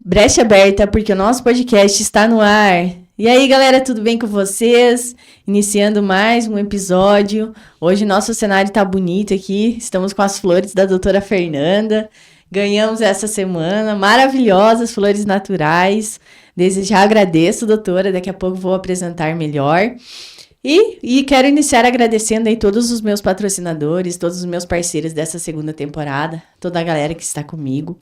Brecha aberta, porque o nosso podcast está no ar. E aí, galera, tudo bem com vocês? Iniciando mais um episódio. Hoje nosso cenário tá bonito aqui. Estamos com as flores da doutora Fernanda. Ganhamos essa semana maravilhosas flores naturais. Desde já agradeço, doutora. Daqui a pouco vou apresentar melhor. E quero iniciar agradecendo aí todos os meus patrocinadores, todos os meus parceiros dessa segunda temporada, toda a galera que está comigo.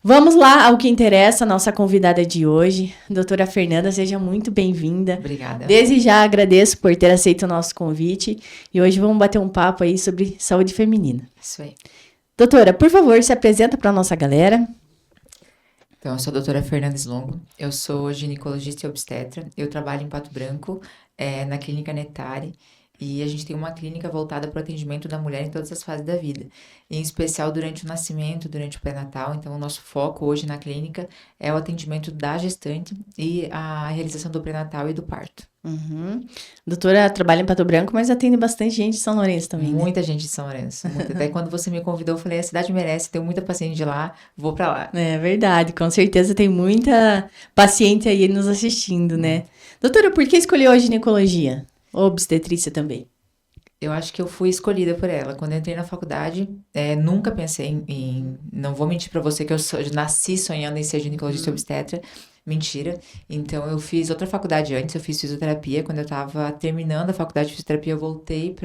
Vamos lá ao que interessa, a nossa convidada de hoje, doutora Fernanda, seja muito bem-vinda. Obrigada. Desde já agradeço por ter aceito o nosso convite e hoje vamos bater um papo aí sobre saúde feminina. Isso aí. Doutora, por favor, se apresenta para a nossa galera. Então, eu sou a doutora Fernanda Slongo, eu sou ginecologista e obstetra, eu trabalho em Pato Branco, na clínica Netare, e a gente tem uma clínica voltada para o atendimento da mulher em todas as fases da vida, em especial durante o nascimento, durante o pré-natal. Então, o nosso foco hoje na clínica é o atendimento da gestante e a realização do pré-natal e do parto. Uhum. Doutora trabalha em Pato Branco, mas atende bastante gente de São Lourenço também, Muita gente de São Lourenço. Até quando você me convidou, eu falei, a cidade merece, tenho muita paciente de lá, vou para lá. É verdade, com certeza tem muita paciente aí nos assistindo, né? Doutora, por que escolheu a ginecologia? Ou obstetrícia também? Eu acho que eu fui escolhida por ela. Quando eu entrei na faculdade, nunca pensei não vou mentir pra você que eu nasci sonhando em ser ginecologista e obstetra. Mentira. Então, eu fiz outra faculdade antes, eu fiz fisioterapia. Quando eu tava terminando a faculdade de fisioterapia, eu voltei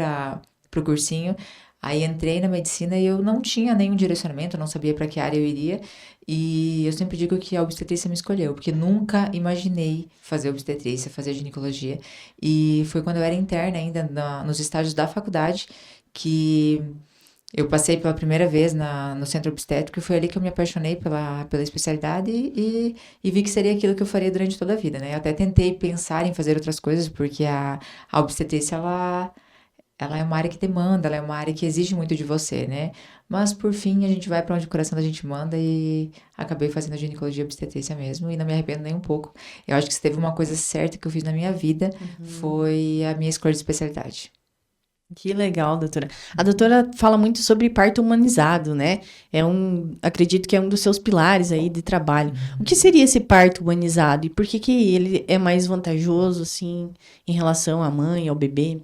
pro cursinho. Aí entrei na medicina e eu não tinha nenhum direcionamento, eu não sabia para que área eu iria. E eu sempre digo que a obstetrícia me escolheu, porque nunca imaginei fazer obstetrícia, fazer ginecologia. E foi quando eu era interna ainda nos estágios da faculdade que eu passei pela primeira vez no centro obstétrico e foi ali que eu me apaixonei pela especialidade e vi que seria aquilo que eu faria durante toda a vida, né? Eu até tentei pensar em fazer outras coisas, porque a obstetrícia, ela é uma área que demanda, ela é uma área que exige muito de você, né? Mas, por fim, a gente vai para onde o coração da gente manda e acabei fazendo a ginecologia e obstetrícia mesmo e não me arrependo nem um pouco. Eu acho que se teve uma coisa certa que eu fiz na minha vida, foi a minha escolha de especialidade. Que legal, doutora. A doutora fala muito sobre parto humanizado, né? Acredito que é um dos seus pilares aí de trabalho. O que seria esse parto humanizado e por que ele é mais vantajoso, assim, em relação à mãe, ao bebê?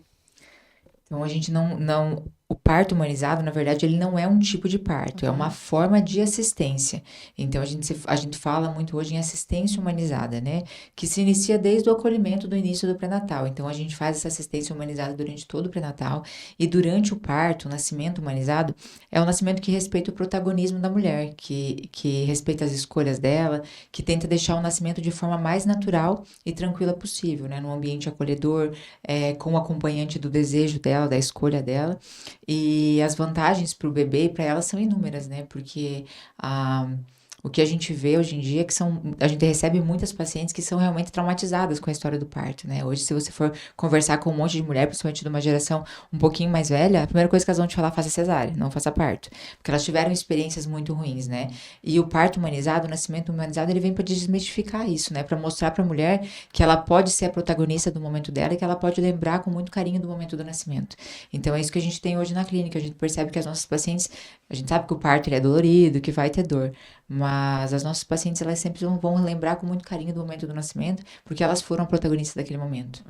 Então, a gente o parto humanizado, na verdade, ele não é um tipo de parto, é uma forma de assistência. Então, a gente fala muito hoje em assistência humanizada, né? Que se inicia desde o acolhimento do início do pré-natal. Então, a gente faz essa assistência humanizada durante todo o pré-natal e durante o parto, o nascimento humanizado, é um nascimento que respeita o protagonismo da mulher, que respeita as escolhas dela, que tenta deixar o nascimento de forma mais natural e tranquila possível, né? Num ambiente acolhedor, com o acompanhante do desejo dela, da escolha dela. E as vantagens para o bebê e para ela são inúmeras, né? Porque o que a gente vê hoje em dia a gente recebe muitas pacientes que são realmente traumatizadas com a história do parto, né? Hoje, se você for conversar com um monte de mulher, principalmente de uma geração um pouquinho mais velha, a primeira coisa que elas vão te falar, faça cesárea, não faça parto. Porque elas tiveram experiências muito ruins, né? E o parto humanizado, o nascimento humanizado, ele vem para desmistificar isso, né? Para mostrar para a mulher que ela pode ser a protagonista do momento dela e que ela pode lembrar com muito carinho do momento do nascimento. Então, é isso que a gente tem hoje na clínica. A gente percebe que as nossas pacientes, a gente sabe que o parto ele é dolorido, que vai ter dor, mas as nossas pacientes, elas sempre vão lembrar com muito carinho do momento do nascimento, porque elas foram protagonistas daquele momento.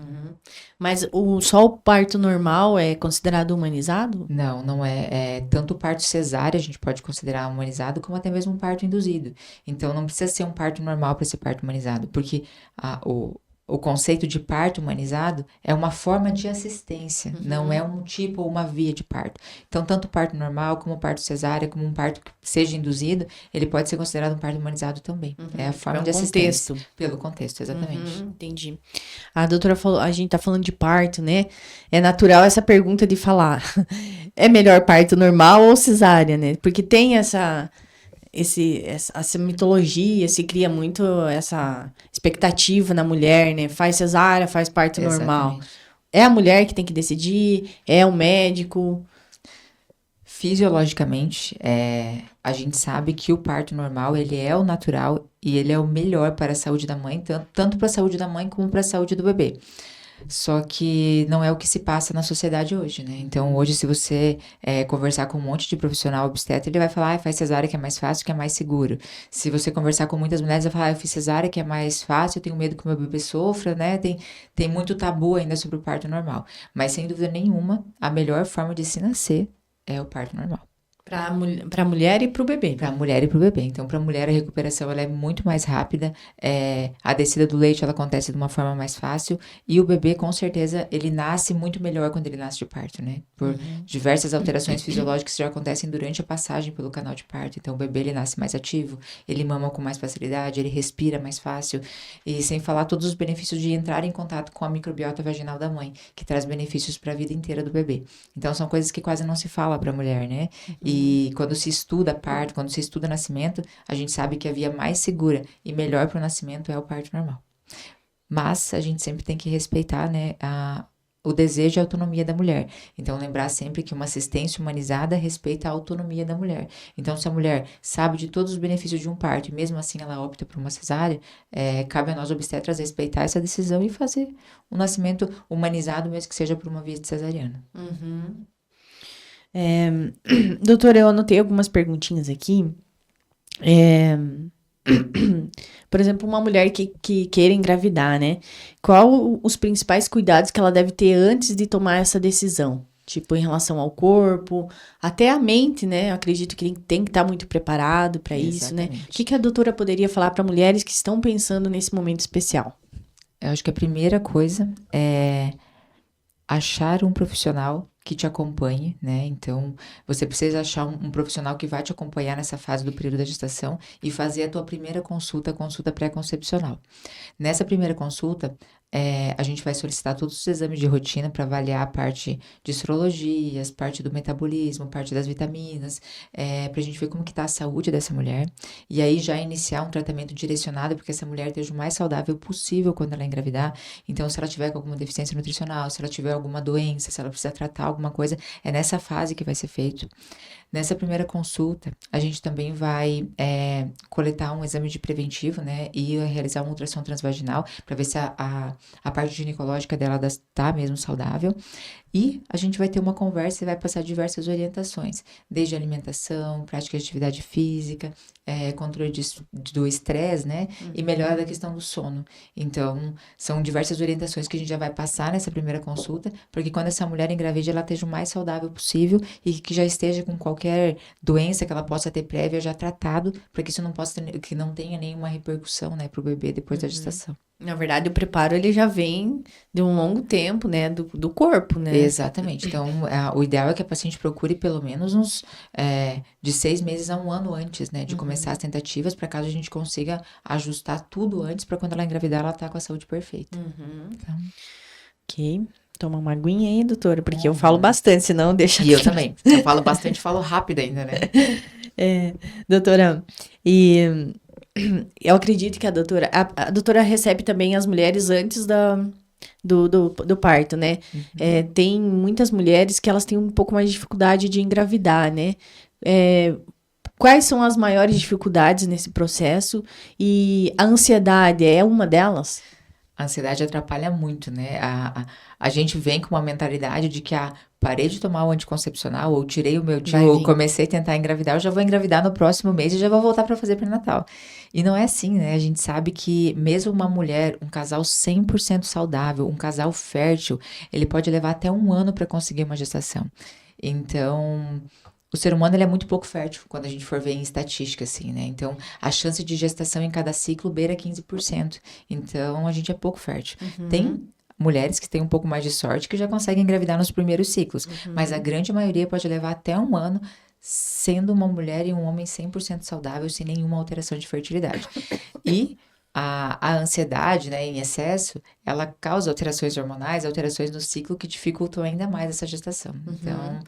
Mas só o parto normal é considerado humanizado? Não é. Tanto o parto cesárea a gente pode considerar humanizado, como até mesmo um parto induzido. Então, não precisa ser um parto normal para ser parto humanizado, porque o conceito de parto humanizado é uma forma de assistência, não é um tipo ou uma via de parto. Então, tanto o parto normal, como o parto cesárea, como um parto que seja induzido, ele pode ser considerado um parto humanizado também. É a forma de assistência. Pelo contexto, exatamente. Entendi. A doutora falou, a gente tá falando de parto, né? É natural essa pergunta de falar, é melhor parto normal ou cesárea, né? Porque tem essa mitologia, se cria muito essa expectativa na mulher, né? Faz cesárea, faz parto normal. É a mulher que tem que decidir? É o médico? Fisiologicamente, a gente sabe que o parto normal, ele é o natural e ele é o melhor para a saúde da mãe, tanto para a saúde da mãe como para a saúde do bebê. Só que não é o que se passa na sociedade hoje, né? Então, hoje, se você conversar com um monte de profissional obstetra, ele vai falar, faz cesárea que é mais fácil, que é mais seguro. Se você conversar com muitas mulheres, vai falar, eu fiz cesárea que é mais fácil, eu tenho medo que o meu bebê sofra, né? Tem muito tabu ainda sobre o parto normal. Mas, sem dúvida nenhuma, a melhor forma de se nascer é o parto normal. Para a mulher e para o bebê. Para a mulher e para o bebê. Então, para a mulher, a recuperação ela é muito mais rápida. A descida do leite ela acontece de uma forma mais fácil. E o bebê, com certeza, ele nasce muito melhor quando ele nasce de parto, né? Por diversas alterações fisiológicas que já acontecem durante a passagem pelo canal de parto. Então, o bebê ele nasce mais ativo, ele mama com mais facilidade, ele respira mais fácil. E sem falar todos os benefícios de entrar em contato com a microbiota vaginal da mãe, que traz benefícios para a vida inteira do bebê. Então, são coisas que quase não se fala para a mulher, né? E quando se estuda parto, quando se estuda nascimento, a gente sabe que a via mais segura e melhor para o nascimento é o parto normal. Mas a gente sempre tem que respeitar, né, o desejo e a autonomia da mulher. Então, lembrar sempre que uma assistência humanizada respeita a autonomia da mulher. Então, se a mulher sabe de todos os benefícios de um parto e mesmo assim ela opta por uma cesárea, cabe a nós obstetras respeitar essa decisão e fazer um nascimento humanizado, mesmo que seja por uma via de cesariana. Doutora, eu anotei algumas perguntinhas aqui. Por exemplo, uma mulher que queira engravidar, né? Qual os principais cuidados que ela deve ter antes de tomar essa decisão? Tipo, em relação ao corpo, até a mente, né? Eu acredito que tem que estar muito preparado para isso, né? O que a doutora poderia falar para mulheres que estão pensando nesse momento especial? Eu acho que a primeira coisa é achar um profissional que te acompanhe, né? Então, você precisa achar um profissional que vai te acompanhar nessa fase do período da gestação e fazer a tua primeira consulta, a consulta pré-concepcional. Nessa primeira consulta, a gente vai solicitar todos os exames de rotina para avaliar a parte de sorologias, parte do metabolismo, parte das vitaminas, para a gente ver como que está a saúde dessa mulher. E aí já iniciar um tratamento direcionado para que essa mulher esteja o mais saudável possível quando ela engravidar. Então, se ela tiver alguma deficiência nutricional, se ela tiver alguma doença, se ela precisa tratar alguma coisa, é nessa fase que vai ser feito. Nessa primeira consulta, a gente também vai coletar um exame de preventivo, né? E realizar uma ultrassom transvaginal para ver se a parte ginecológica dela está mesmo saudável. E a gente vai ter uma conversa e vai passar diversas orientações, desde alimentação, prática de atividade física, controle do estresse, né? E melhora da questão do sono. Então, são diversas orientações que a gente já vai passar nessa primeira consulta, porque quando essa mulher engravide, ela esteja o mais saudável possível e que já esteja com qualquer doença que ela possa ter prévia já tratado, para que isso que não tenha nenhuma repercussão, né, para o bebê depois da gestação. Na verdade, o preparo, ele já vem de um longo tempo, né, do corpo, né? Exatamente. Então, o ideal é que a paciente procure pelo menos de 6 meses a 1 ano antes, né, de começar as tentativas, para caso a gente consiga ajustar tudo antes, para quando ela engravidar, ela tá com a saúde perfeita. Então... Ok. Toma uma aguinha aí, doutora, porque eu falo bastante, senão deixa... E eu também. Eu falo bastante, falo rápido ainda, né? Doutora, eu acredito que a doutora recebe também as mulheres antes do parto, né? Tem muitas mulheres que elas têm um pouco mais de dificuldade de engravidar, né? Quais são as maiores dificuldades nesse processo? E a ansiedade é uma delas? A ansiedade atrapalha muito, né? A gente vem com uma mentalidade de que parei de tomar o anticoncepcional, ou tirei o meu DIU, ou comecei a tentar engravidar, eu já vou engravidar no próximo mês e já vou voltar para fazer pré-natal. E não é assim, né? A gente sabe que mesmo uma mulher, um casal 100% saudável, um casal fértil, ele pode levar até 1 ano para conseguir uma gestação. Então... O ser humano, ele é muito pouco fértil quando a gente for ver em estatística, assim, né? Então, a chance de gestação em cada ciclo beira 15%. Então, a gente é pouco fértil. Tem mulheres que têm um pouco mais de sorte que já conseguem engravidar nos primeiros ciclos. Mas a grande maioria pode levar até 1 ano sendo uma mulher e um homem 100% saudável, sem nenhuma alteração de fertilidade. E a ansiedade, né, em excesso, ela causa alterações hormonais, alterações no ciclo que dificultam ainda mais essa gestação. Então...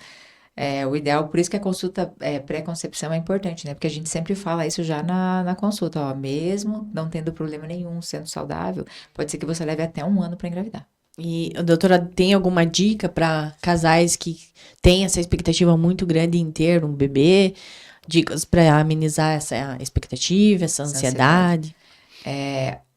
o ideal, por isso que a consulta pré-concepção é importante, né? Porque a gente sempre fala isso já na consulta, mesmo não tendo problema nenhum, sendo saudável, pode ser que você leve até 1 ano para engravidar. E a doutora tem alguma dica para casais que têm essa expectativa muito grande em ter um bebê? Dicas para amenizar essa expectativa, essa ansiedade?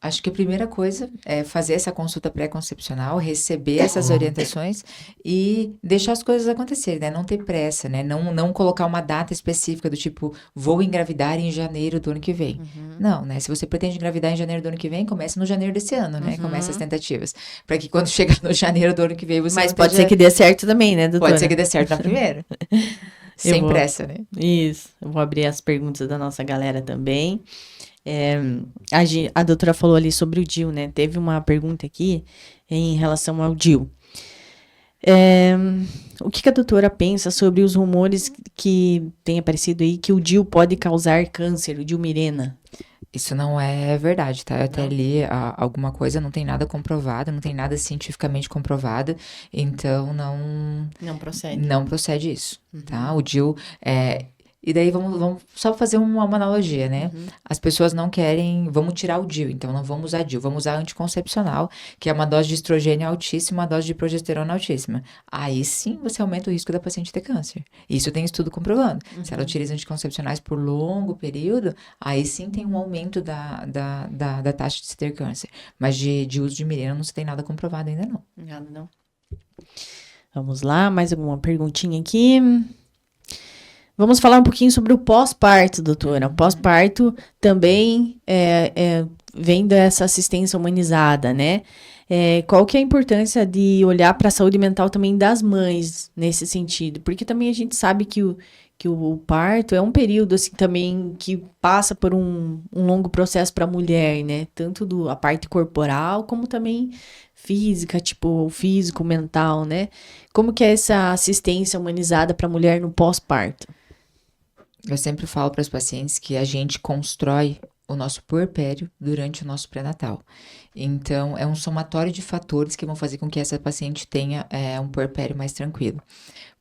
Acho que a primeira coisa é fazer essa consulta pré-concepcional, receber essas orientações e deixar as coisas acontecerem, né? Não ter pressa, né? Não colocar uma data específica do tipo, vou engravidar em janeiro do ano que vem. Não, né? Se você pretende engravidar em janeiro do ano que vem, comece no janeiro desse ano, né? Comece as tentativas. Para que quando chegar no janeiro do ano que vem, você Mas não pode ser que dê certo também, né, doutora? Pode ser que dê certo na primeira. Sem pressa, né? Isso. Eu vou abrir as perguntas da nossa galera também. A doutora falou ali sobre o DIU, né? Teve uma pergunta aqui em relação ao DIU. O que a doutora pensa sobre os rumores que tem aparecido aí que o DIU pode causar câncer, o DIU Mirena? Isso não é verdade, tá? Eu até li alguma coisa, não tem nada comprovado, não tem nada cientificamente comprovado, então Não procede. Não procede isso, tá? O DIU E daí vamos só fazer uma analogia, né? As pessoas não querem, vamos tirar o DIU, então não vamos usar DIU, vamos usar anticoncepcional, que é uma dose de estrogênio altíssima, uma dose de progesterona altíssima. Aí sim você aumenta o risco da paciente ter câncer. Isso tem estudo comprovando. Se ela utiliza anticoncepcionais por longo período, aí sim tem um aumento da taxa de se ter câncer. Mas de uso de Mirena não se tem nada comprovado ainda não. Nada não. Vamos lá, mais alguma perguntinha aqui. Vamos falar um pouquinho sobre o pós-parto, doutora. O pós-parto também vem dessa assistência humanizada, né? Qual que é a importância de olhar para a saúde mental também das mães nesse sentido? Porque também a gente sabe que o parto é um período assim também que passa por um longo processo para a mulher, né? Tanto a parte corporal como também física, tipo físico, mental, né? Como que é essa assistência humanizada para a mulher no pós-parto? Eu sempre falo para os pacientes que a gente constrói o nosso puerpério durante o nosso pré-natal. Então, é um somatório de fatores que vão fazer com que essa paciente tenha um puerpério mais tranquilo.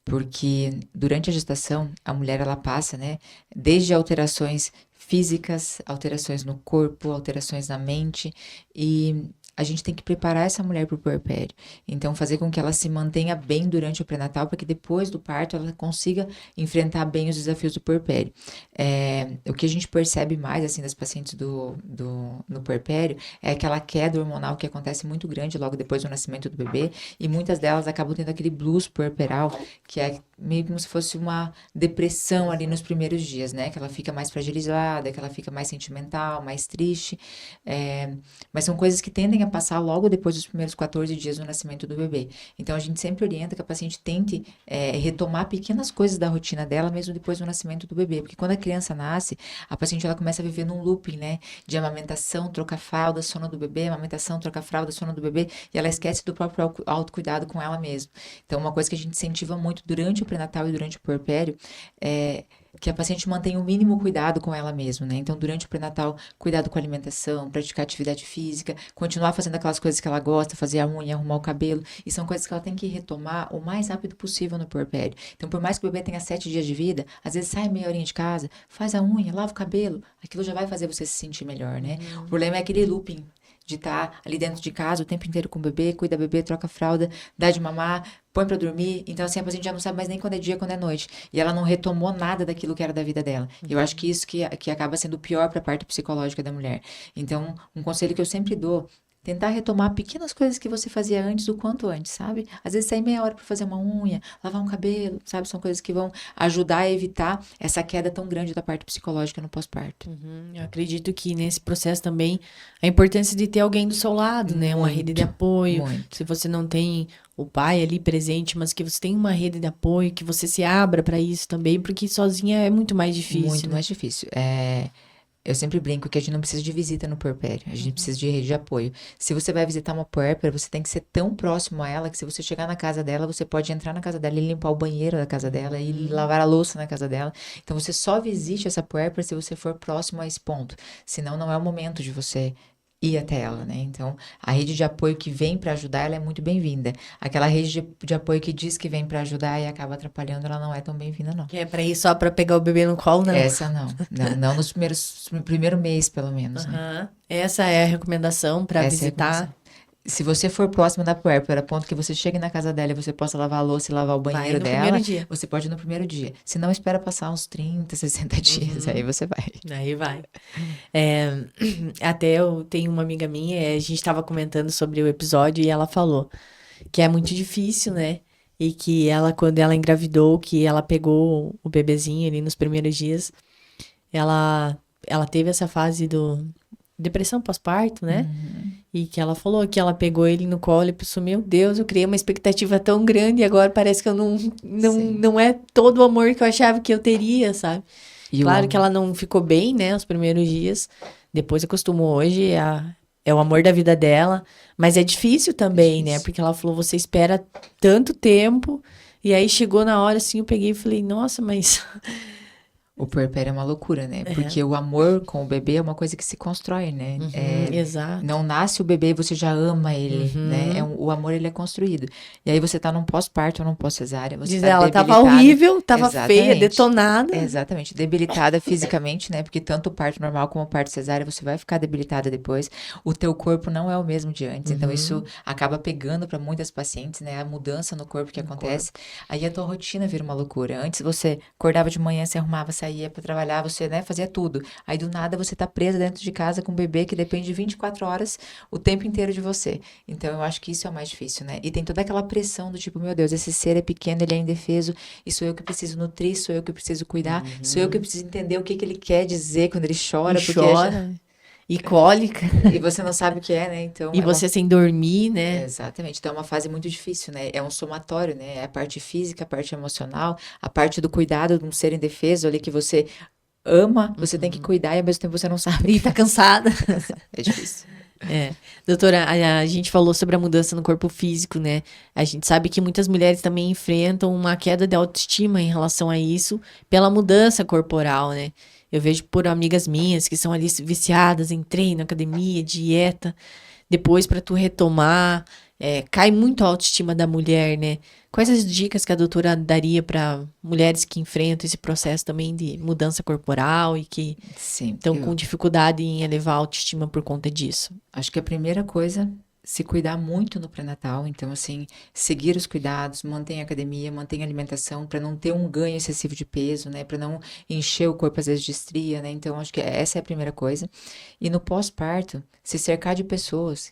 Porque durante a gestação, a mulher ela passa, né, desde alterações físicas, alterações no corpo, alterações na mente, e a gente tem que preparar essa mulher para o puerpério. Então, fazer com que ela se mantenha bem durante o pré-natal, para que depois do parto ela consiga enfrentar bem os desafios do puerpério. O que a gente percebe mais, assim, das pacientes no puerpério é aquela queda hormonal que acontece muito grande logo depois do nascimento do bebê, e muitas delas acabam tendo aquele blues puerperal, que é meio como se fosse uma depressão ali nos primeiros dias, né? Que ela fica mais fragilizada, que ela fica mais sentimental, mais triste. Mas são coisas que tendem a passar logo depois dos primeiros 14 dias do nascimento do bebê. Então, a gente sempre orienta que a paciente tente retomar pequenas coisas da rotina dela, mesmo depois do nascimento do bebê. Porque quando a criança nasce, a paciente ela começa a viver num looping, né? De amamentação, trocar fralda, sono do bebê, amamentação, trocar fralda, sono do bebê, e ela esquece do próprio autocuidado com ela mesma. Então, uma coisa que a gente incentiva muito durante o pré-natal e durante o puerpério é que a paciente mantenha o mínimo cuidado com ela mesma, né? Então, durante o pré-natal, cuidado com a alimentação, praticar atividade física, continuar fazendo aquelas coisas que ela gosta, fazer a unha, arrumar o cabelo, e são coisas que ela tem que retomar o mais rápido possível no puerpério. Então, por mais que o bebê tenha 7 dias de vida, às vezes sai meia horinha de casa, faz a unha, lava o cabelo, aquilo já vai fazer você se sentir melhor, né? O problema é aquele looping de estar ali dentro de casa o tempo inteiro com o bebê, cuida do bebê, troca a fralda, dá de mamar, põe pra dormir. Então, assim, a paciente já não sabe mais nem quando é dia, quando é noite. E ela não retomou nada daquilo que era da vida dela. E eu acho que isso que acaba sendo pior pra parte psicológica da mulher. Então, um conselho que eu sempre dou, tentar retomar pequenas coisas que você fazia antes, o quanto antes, sabe? Às vezes sair meia hora para fazer uma unha, lavar um cabelo, sabe? São coisas que vão ajudar a evitar essa queda tão grande da parte psicológica no pós-parto. Eu acredito que nesse processo também a importância de ter alguém do seu lado, né? Uma rede de apoio. Muito. Se você não tem o pai ali presente, mas que você tem uma rede de apoio, que você se abra para isso também, porque sozinha é muito mais difícil. Muito né? mais difícil. Eu sempre brinco que a gente não precisa de visita no puerpério, a gente precisa de rede de apoio. Se você vai visitar uma puérpera, você tem que ser tão próximo a ela que se você chegar na casa dela, você pode entrar na casa dela e limpar o banheiro da casa dela e lavar a louça na casa dela. Então, você só visite essa puérpera se você for próximo a esse ponto. Senão, não é o momento de você ir até ela, né? Então, a rede de apoio que vem para ajudar, ela é muito bem-vinda. Aquela rede de apoio que diz que vem para ajudar e acaba atrapalhando, ela não é tão bem-vinda, não. Que é pra ir só pra pegar o bebê no colo, não. Essa não. Não nos primeiro mês, pelo menos, né? Essa é a recomendação para Essa é a visitar. recomendação. Se você for próximo da puérpera, a ponto que você chegue na casa dela e você possa lavar a louça e lavar o Vai banheiro no dela, primeiro dia. você pode ir no primeiro dia. Se não, espera passar uns 30, 60 dias, aí você vai. Aí vai. É, até eu tenho uma amiga minha, a gente tava comentando sobre o episódio e ela falou que é muito difícil, né? E que ela, quando ela engravidou, que ela pegou o bebezinho ali nos primeiros dias, ela teve essa fase do depressão pós-parto, né? E que ela falou que ela pegou ele no colo e pensou, meu Deus, eu criei uma expectativa tão grande e agora parece que eu Sim. não é todo o amor que eu achava que eu teria, sabe? E o Claro que amor. ela não ficou bem, né, os primeiros dias. Depois acostumou hoje, é o amor da vida dela. Mas é difícil também, né? Difícil. Porque ela falou, você espera tanto tempo. E aí chegou na hora, assim, eu peguei e falei, nossa, mas... O puerpério é uma loucura, né? É. Porque o amor com o bebê é uma coisa que se constrói, né? Exato. Não nasce o bebê e você já ama ele, né? O amor, ele é construído. E aí você tá num pós-parto ou num pós-cesárea, você Diz tá ela, tava debilitada. horrível, tava feia, Exatamente. detonada. Exatamente. Debilitada fisicamente, né? Porque tanto o parto normal como o parto cesárea, você vai ficar debilitada depois. O teu corpo não é o mesmo de antes. Então, isso acaba pegando para muitas pacientes, né? A mudança no corpo que acontece. Aí a tua rotina vira uma loucura. Antes você acordava de manhã, se arrumava, saía para trabalhar, você, né, fazia tudo. Aí do nada você tá presa dentro de casa com um bebê que depende de 24 horas o tempo inteiro de você. Então eu acho que isso é o mais difícil, né? E tem toda aquela pressão do tipo, meu Deus, esse ser é pequeno, ele é indefeso, e sou eu que preciso nutrir, sou eu que preciso cuidar, sou eu que preciso entender o que que ele quer dizer quando ele chora, E porque chora. E cólica. e você não sabe o que é, né? Então E você sem dormir, né? Exatamente. Então é uma fase muito difícil, né? É um somatório, né? É a parte física, a parte emocional, a parte do cuidado de um ser indefeso ali que você ama, você tem que cuidar e ao mesmo tempo você não sabe. E tá cansada. É difícil. É. Doutora, a gente falou sobre a mudança no corpo físico, né? A gente sabe que muitas mulheres também enfrentam uma queda de autoestima em relação a isso, pela mudança corporal, né? Eu vejo por amigas minhas que são ali viciadas em treino, academia, dieta. Depois, para tu retomar, cai muito a autoestima da mulher, né? Quais as dicas que a doutora daria para mulheres que enfrentam esse processo também de mudança corporal e que Sim, estão com dificuldade em elevar a autoestima por conta disso? acho que a primeira coisa, se cuidar muito no pré-natal. Então, assim, seguir os cuidados, manter a academia, manter a alimentação, para não ter um ganho excessivo de peso, né? Para não encher o corpo, às vezes, de estria, né? Então, acho que essa é a primeira coisa. E no pós-parto, se cercar de pessoas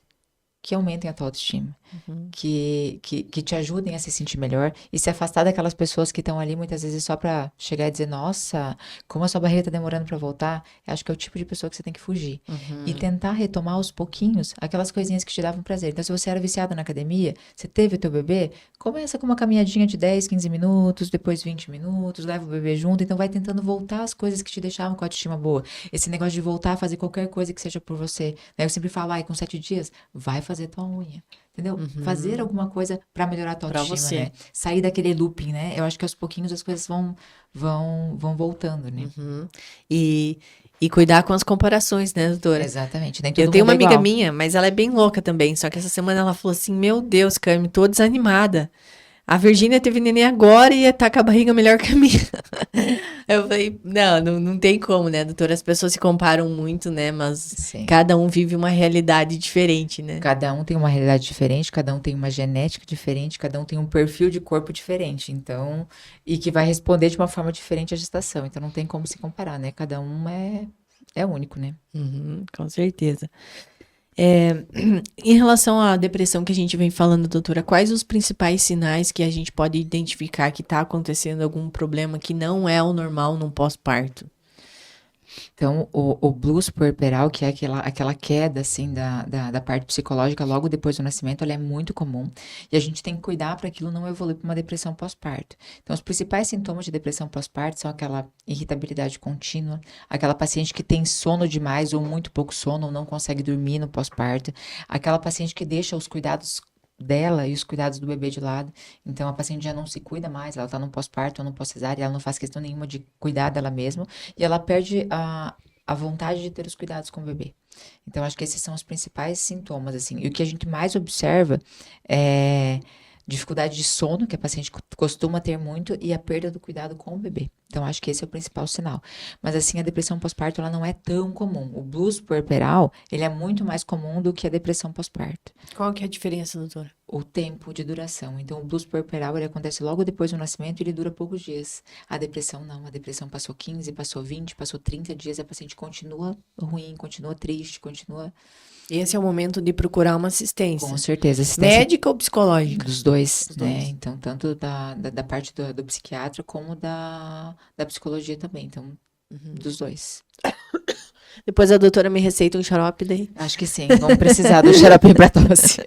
que aumentem a tua autoestima, que te ajudem a se sentir melhor e se afastar daquelas pessoas que estão ali muitas vezes só para chegar e dizer, nossa, como a sua barriga tá demorando para voltar. Eu acho que é o tipo de pessoa que você tem que fugir. E tentar retomar aos pouquinhos aquelas coisinhas que te davam prazer. Então, se você era viciada na academia, você teve o teu bebê, começa com uma caminhadinha de 10, 15 minutos, depois 20 minutos, leva o bebê junto, então vai tentando voltar às coisas que te deixavam com a autoestima boa. Esse negócio de voltar a fazer qualquer coisa que seja por você. Né? Eu sempre falo, ai, com 7 dias, vai fazer tua unha. Entendeu? Fazer alguma coisa para melhorar a tua Pra autoestima, você. né? Sair daquele looping, né? Eu acho que aos pouquinhos as coisas vão voltando, né? E cuidar com as comparações, né, doutora? Exatamente. Nem Eu todo tenho mundo uma é amiga igual. minha, mas ela é bem louca também. Só que essa semana ela falou assim: Meu Deus, Carmen, tô desanimada. A Virgínia teve neném agora e tá com a barriga melhor que a minha. Eu falei: não tem como, né, doutora? As pessoas se comparam muito, né? Mas Sim. cada um vive uma realidade diferente, né? Cada um tem uma realidade diferente, cada um tem uma genética diferente, cada um tem um perfil de corpo diferente. Então, e que vai responder de uma forma diferente à gestação. Então, não tem como se comparar, né? Cada um é único, né? Com certeza. Em relação à depressão que a gente vem falando, doutora, quais os principais sinais que a gente pode identificar que está acontecendo algum problema que não é o normal num pós-parto? Então, o blues puerperal, que é aquela queda, assim, da parte psicológica logo depois do nascimento, ela é muito comum. E a gente tem que cuidar para aquilo não evoluir para uma depressão pós-parto. Então, os principais sintomas de depressão pós-parto são aquela irritabilidade contínua, aquela paciente que tem sono demais ou muito pouco sono, ou não consegue dormir no pós-parto, aquela paciente que deixa os cuidados dela e os cuidados do bebê de lado. Então, a paciente já não se cuida mais, ela tá no pós-parto ou no pós-cesárea, ela não faz questão nenhuma de cuidar dela mesma, e ela perde a vontade de ter os cuidados com o bebê. Então, acho que esses são os principais sintomas, assim. E o que a gente mais observa é dificuldade de sono, que a paciente costuma ter muito, e a perda do cuidado com o bebê. Então, acho que esse é o principal sinal. Mas, assim, a depressão pós-parto, ela não é tão comum. O blues puerperal, ele é muito mais comum do que a depressão pós-parto. Qual que é a diferença, doutora? O tempo de duração. Então, o blues puerperal, ele acontece logo depois do nascimento e ele dura poucos dias. A depressão, não. A depressão passou 15, passou 20, passou 30 dias, a paciente continua ruim, continua triste, continua... Esse é o momento de procurar uma assistência. Com certeza. Assistência Médica ou psicológica? dos dois, Dos né? dois. Então, tanto da parte do psiquiatra como da psicologia também. Então, dos dois. Depois a doutora me receita um xarope daí. Acho que sim. Vamos precisar do xarope pra tosse.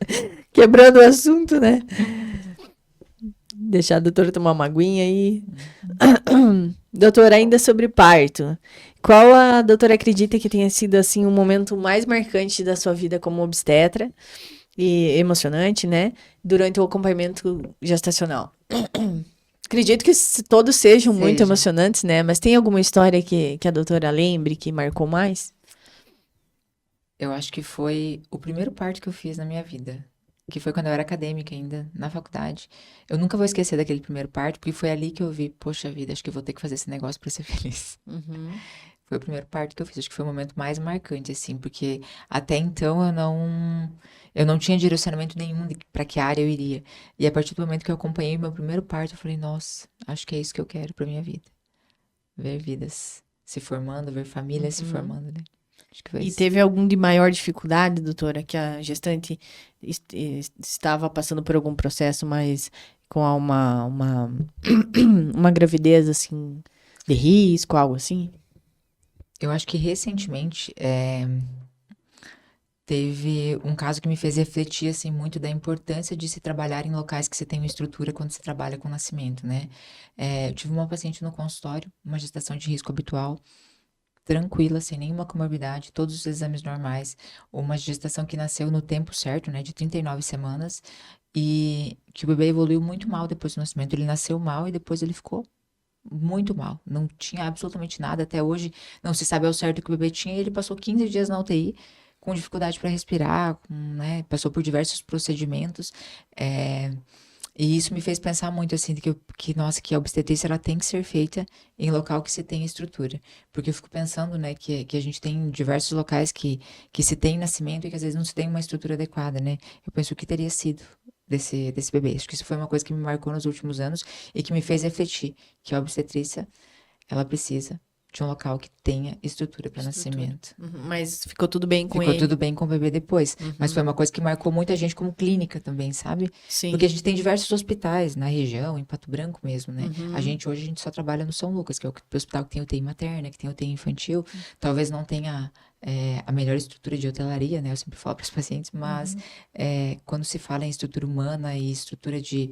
Quebrando o assunto, né? Deixar a doutora tomar uma aguinha aí. Doutora, ainda sobre parto. Qual a doutora acredita que tenha sido, assim, um momento mais marcante da sua vida como obstetra e emocionante, né? Durante o acompanhamento gestacional? Acredito que todos sejam muito Seja. emocionantes, né? Mas tem alguma história que a doutora lembre que marcou mais? Eu acho que foi o primeiro parto que eu fiz na minha vida. Que foi quando eu era acadêmica ainda, na faculdade. Eu nunca vou esquecer daquele primeiro parto, porque foi ali que eu vi, poxa vida, acho que eu vou ter que fazer esse negócio pra ser feliz. Foi o primeiro parto que eu fiz, acho que foi o momento mais marcante, assim, porque até então eu não tinha direcionamento nenhum pra que área eu iria. E a partir do momento que eu acompanhei meu primeiro parto, eu falei, nossa, acho que é isso que eu quero pra minha vida. Ver vidas se formando, ver famílias se formando, né? Acho que foi E isso. teve algum de maior dificuldade, doutora, que a gestante estava passando por algum processo, mas com uma gravidez, assim, de risco, algo assim? Eu acho que recentemente teve um caso que me fez refletir assim muito da importância de se trabalhar em locais que se tem uma estrutura quando se trabalha com nascimento, né? Eu tive uma paciente no consultório, uma gestação de risco habitual, tranquila, sem nenhuma comorbidade, todos os exames normais, uma gestação que nasceu no tempo certo, né, de 39 semanas, e que o bebê evoluiu muito mal depois do nascimento. Ele nasceu mal e depois ele ficou muito mal. Não tinha absolutamente nada. Até hoje não se sabe ao certo o que o bebê tinha. E ele passou 15 dias na UTI com dificuldade para respirar, né? Passou por diversos procedimentos. E isso me fez pensar muito, assim, nossa, que a obstetrícia, ela tem que ser feita em local que se tem estrutura. Porque eu fico pensando, né, que a gente tem diversos locais que se tem nascimento e que às vezes não se tem uma estrutura adequada, né? Eu penso o que teria sido desse bebê. Acho que isso foi uma coisa que me marcou nos últimos anos e que me fez refletir que a obstetrícia, ela precisa de um local que tenha estrutura para nascimento. Mas ficou tudo bem com Ficou ele? tudo bem com o bebê depois. Mas foi uma coisa que marcou muita gente como clínica também, sabe? Sim. Porque a gente tem diversos hospitais na região, em Pato Branco mesmo, né? Hoje a gente só trabalha no São Lucas, que é o hospital que tem UTI materna, que tem UTI infantil. Talvez não tenha a melhor estrutura de hotelaria, né? Eu sempre falo para os pacientes, mas quando se fala em estrutura humana e estrutura de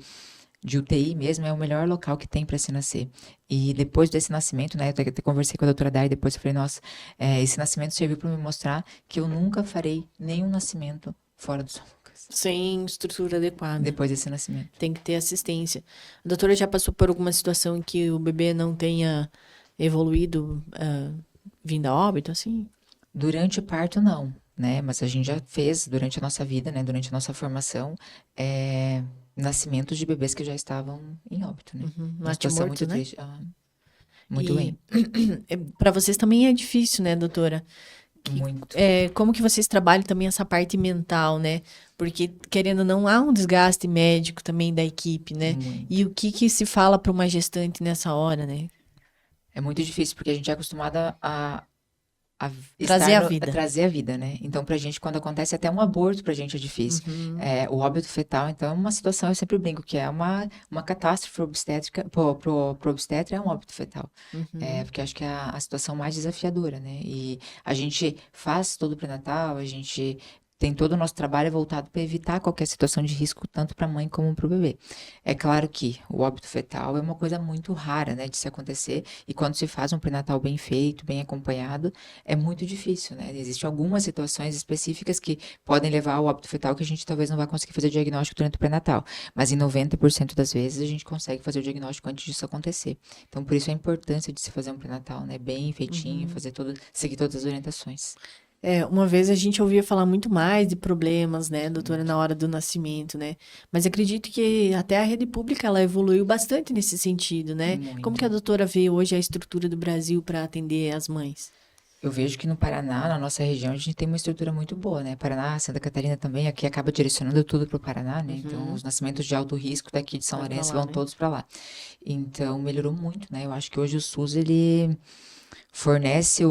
UTI mesmo, é o melhor local que tem para se nascer. E depois desse nascimento, né, eu até conversei com a doutora Dai, depois eu falei, nossa, esse nascimento serviu para me mostrar que eu nunca farei nenhum nascimento fora do São Lucas. Sem estrutura adequada. Depois desse nascimento. Tem que ter assistência. A doutora já passou por alguma situação em que o bebê não tenha evoluído, vindo a óbito, assim? Durante o parto, não, né, mas a gente já fez durante a nossa vida, né, durante a nossa formação, nascimentos de bebês que já estavam em óbito, né? Uma situação muito triste. Muito ruim. Para vocês também é difícil, né, doutora? Muito. Como que vocês trabalham também essa parte mental, né? Porque, querendo ou não, há um desgaste médico também da equipe, né? Muito. E o que se fala para uma gestante nessa hora, né? É muito difícil, porque a gente é acostumada a trazer a vida, né? Então, pra gente, quando acontece até um aborto, pra gente é difícil. O óbito fetal, então, é uma situação, eu sempre brinco, que é uma catástrofe obstétrica, pro obstetra é um óbito fetal. Porque acho que é a situação mais desafiadora, né? E a gente faz todo o pré-natal, a gente tem todo o nosso trabalho voltado para evitar qualquer situação de risco, tanto para a mãe como para o bebê. É claro que o óbito fetal é uma coisa muito rara, né, de se acontecer, e quando se faz um pré-natal bem feito, bem acompanhado, é muito difícil, né? Existem algumas situações específicas que podem levar ao óbito fetal que a gente talvez não vai conseguir fazer o diagnóstico durante o pré-natal, mas em 90% das vezes a gente consegue fazer o diagnóstico antes disso acontecer. Então, por isso a importância de se fazer um pré-natal, né, bem feitinho, seguir todas as orientações. Uma vez a gente ouvia falar muito mais de problemas, né, doutora, na hora do nascimento, né? Mas acredito que até a rede pública, ela evoluiu bastante nesse sentido, né? Como que a Muito. doutora vê hoje a estrutura do Brasil para atender as mães? Eu vejo que no Paraná, na nossa região, a gente tem uma estrutura muito boa, né? Paraná, Santa Catarina também, aqui acaba direcionando tudo para o Paraná, né? Então, os nascimentos de alto risco daqui de São Vai pra Lourenço lá, vão né? todos para lá. Então, melhorou muito, né? Eu acho que hoje o SUS, ele fornece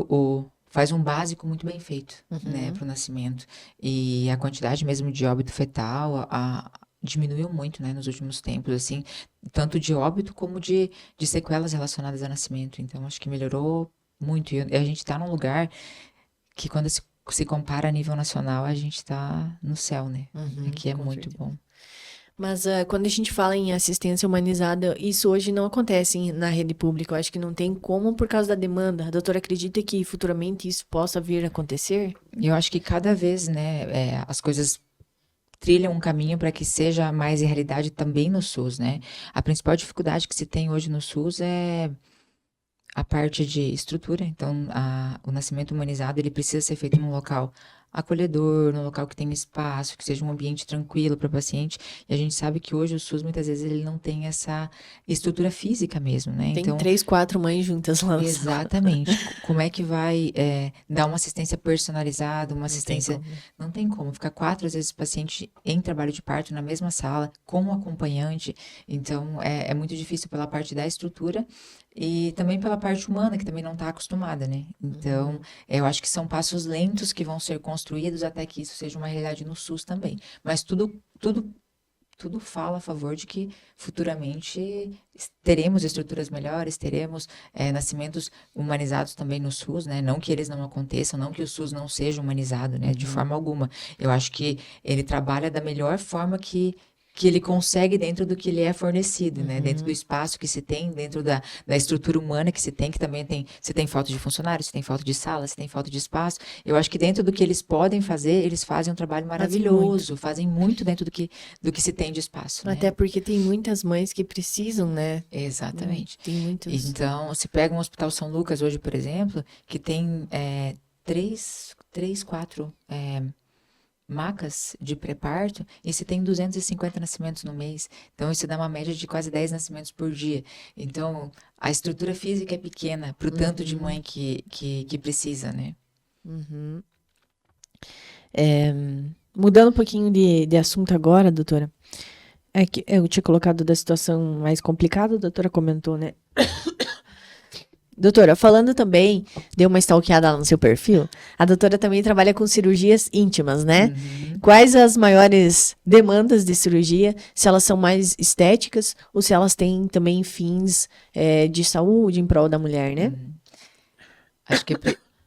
faz um básico muito bem feito, né, para o nascimento. E a quantidade mesmo de óbito fetal, diminuiu muito, né, nos últimos tempos, assim, tanto de óbito como de sequelas relacionadas ao nascimento. Então, acho que melhorou muito. E a gente está num lugar que, quando se compara a nível nacional, a gente está no céu, né? Aqui é Com muito certeza. bom. Mas quando a gente fala em assistência humanizada, isso hoje não acontece na rede pública. Eu acho que não tem como por causa da demanda. A doutora acredita que futuramente isso possa vir a acontecer? E eu acho que cada vez, né, as coisas trilham um caminho para que seja mais realidade também no SUS, né? A principal dificuldade que se tem hoje no SUS é a parte de estrutura. Então, o nascimento humanizado, ele precisa ser feito num local acolhedor, num local que tenha espaço, que seja um ambiente tranquilo para o paciente. E a gente sabe que hoje o SUS, muitas vezes, ele não tem essa estrutura física mesmo, né? Tem Então, 3, 4 mães juntas lá na sala. exatamente. Como é que vai dar uma assistência personalizada, uma Não tem assistência... como, né? Não tem como. Ficar 4, às vezes, paciente em trabalho de parto na mesma sala, com um acompanhante. Então, é muito difícil pela parte da estrutura e também pela parte humana, que também não está acostumada, né? Então, eu acho que são passos lentos que vão ser construídos até que isso seja uma realidade no SUS também. Mas tudo fala a favor de que futuramente teremos estruturas melhores, teremos nascimentos humanizados também no SUS, né? Não que eles não aconteçam, não que o SUS não seja humanizado, né? De forma alguma. Eu acho que ele trabalha da melhor forma que ele consegue dentro do que lhe é fornecido, né? Dentro do espaço que se tem, dentro da estrutura humana que se tem, que também tem, se tem falta de funcionários, se tem falta de sala, se tem falta de espaço. Eu acho que dentro do que eles podem fazer, eles fazem um trabalho maravilhoso, fazem muito dentro do que se tem de espaço, né? Até porque tem muitas mães que precisam, né? Exatamente. Tem muitos. Então, se pega um Hospital São Lucas hoje, por exemplo, que tem 4 macas de pré-parto, e se tem 250 nascimentos no mês. Então, isso dá uma média de quase 10 nascimentos por dia. Então, a estrutura física é pequena para o tanto de mãe que precisa, né? Mudando um pouquinho de assunto agora, doutora. É que eu tinha colocado da situação mais complicada, a doutora comentou, né? Doutora, falando também, dei uma stalkeada lá no seu perfil, a doutora também trabalha com cirurgias íntimas, né? Quais as maiores demandas de cirurgia? Se elas são mais estéticas ou se elas têm também fins de saúde em prol da mulher, né? Acho que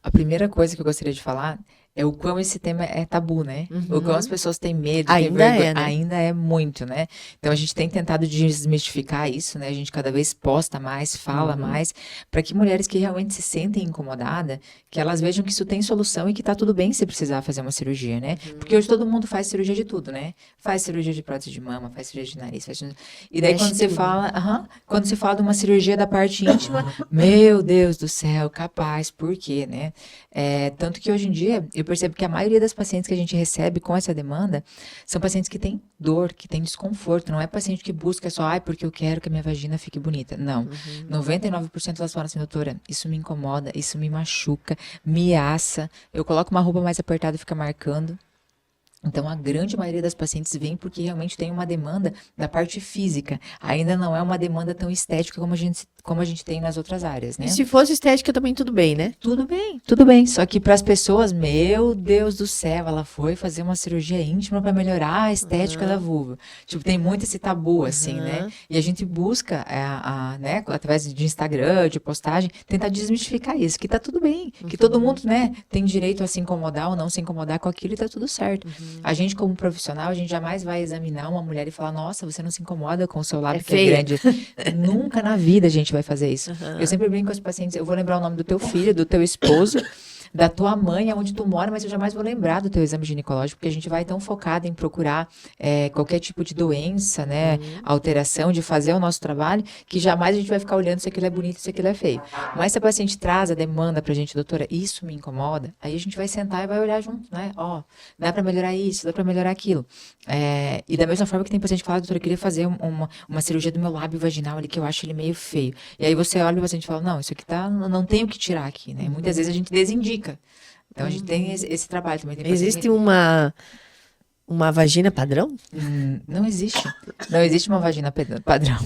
a primeira coisa que eu gostaria de falar é o quão esse tema é tabu, né? O quão as pessoas têm medo, têm Ainda vergonha. é, né? Ainda é muito, né? Então, a gente tem tentado desmistificar isso, né? A gente cada vez posta mais, fala mais, para que mulheres que realmente se sentem incomodadas, que elas vejam que isso tem solução e que tá tudo bem se precisar fazer uma cirurgia, né? Porque hoje todo mundo faz cirurgia de tudo, né? Faz cirurgia de prótese de mama, faz cirurgia de nariz, E daí, quando você fala... quando você fala de uma cirurgia da parte íntima, meu Deus do céu, capaz, por quê, né? Tanto que hoje em dia, eu percebo que a maioria das pacientes que a gente recebe com essa demanda são pacientes que têm dor, que têm desconforto. Não é paciente que busca só, porque eu quero que a minha vagina fique bonita. Não. 99% elas falam assim, doutora, isso me incomoda, isso me machuca, me assa. Eu coloco uma roupa mais apertada e fica marcando. Então, a grande maioria das pacientes vem porque realmente tem uma demanda da parte física. Ainda não é uma demanda tão estética como a gente tem nas outras áreas, né? E se fosse estética também tudo bem, né? Tudo bem, tudo bem. Só que para as pessoas, meu Deus do céu, ela foi fazer uma cirurgia íntima para melhorar a estética da vulva. Tipo, tem muito esse tabu, assim, né? E a gente busca, né, através de Instagram, de postagem, tentar desmistificar isso, que tá tudo bem, que todo mundo, né, tem direito a se incomodar ou não se incomodar com aquilo e tá tudo certo. A gente, como profissional, a gente jamais vai examinar uma mulher e falar, nossa, você não se incomoda com o seu lábio que é grande. Nunca na vida a gente vai fazer isso. Eu sempre brinco com os pacientes, eu vou lembrar o nome do teu filho, do teu esposo, da tua mãe, aonde tu mora, mas eu jamais vou lembrar do teu exame ginecológico, porque a gente vai tão focado em procurar qualquer tipo de doença, né, alteração, de fazer o nosso trabalho, que jamais a gente vai ficar olhando se aquilo é bonito, se aquilo é feio. Mas se a paciente traz a demanda pra gente, doutora, isso me incomoda, aí a gente vai sentar e vai olhar junto, né, ó, dá pra melhorar isso, dá pra melhorar aquilo. E da mesma forma que tem paciente que fala, doutora, eu queria fazer uma cirurgia do meu lábio vaginal ali, que eu acho ele meio feio. E aí você olha e o paciente fala, não, isso aqui não tem o que tirar aqui, né? Muitas vezes a gente desindica. Então a gente tem esse trabalho também. Existe uma vagina padrão? Não existe. Não existe uma vagina padrão.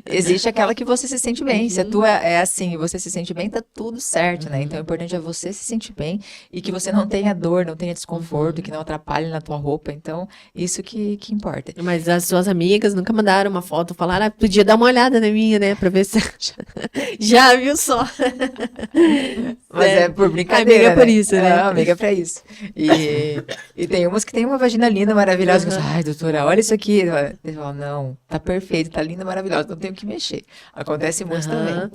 Existe aquela que você se sente bem. Se a tua é assim e você se sente bem, tá tudo certo, né? Então o importante é você se sentir bem e que você não tenha dor, não tenha desconforto, que não atrapalhe na tua roupa. Então, isso que importa. Mas as suas amigas nunca mandaram uma foto, falaram, podia dar uma olhada na minha, né? Pra ver se... Já viu só? Mas é por brincadeira, amiga é por isso, né? Amiga é pra isso. E tem umas que tem uma vagina linda, maravilhosa. Que eu falo, ai, doutora, olha isso aqui. Ele fala, não, tá perfeito, tá linda, maravilhosa, não tenho que mexer. Acontece muito também.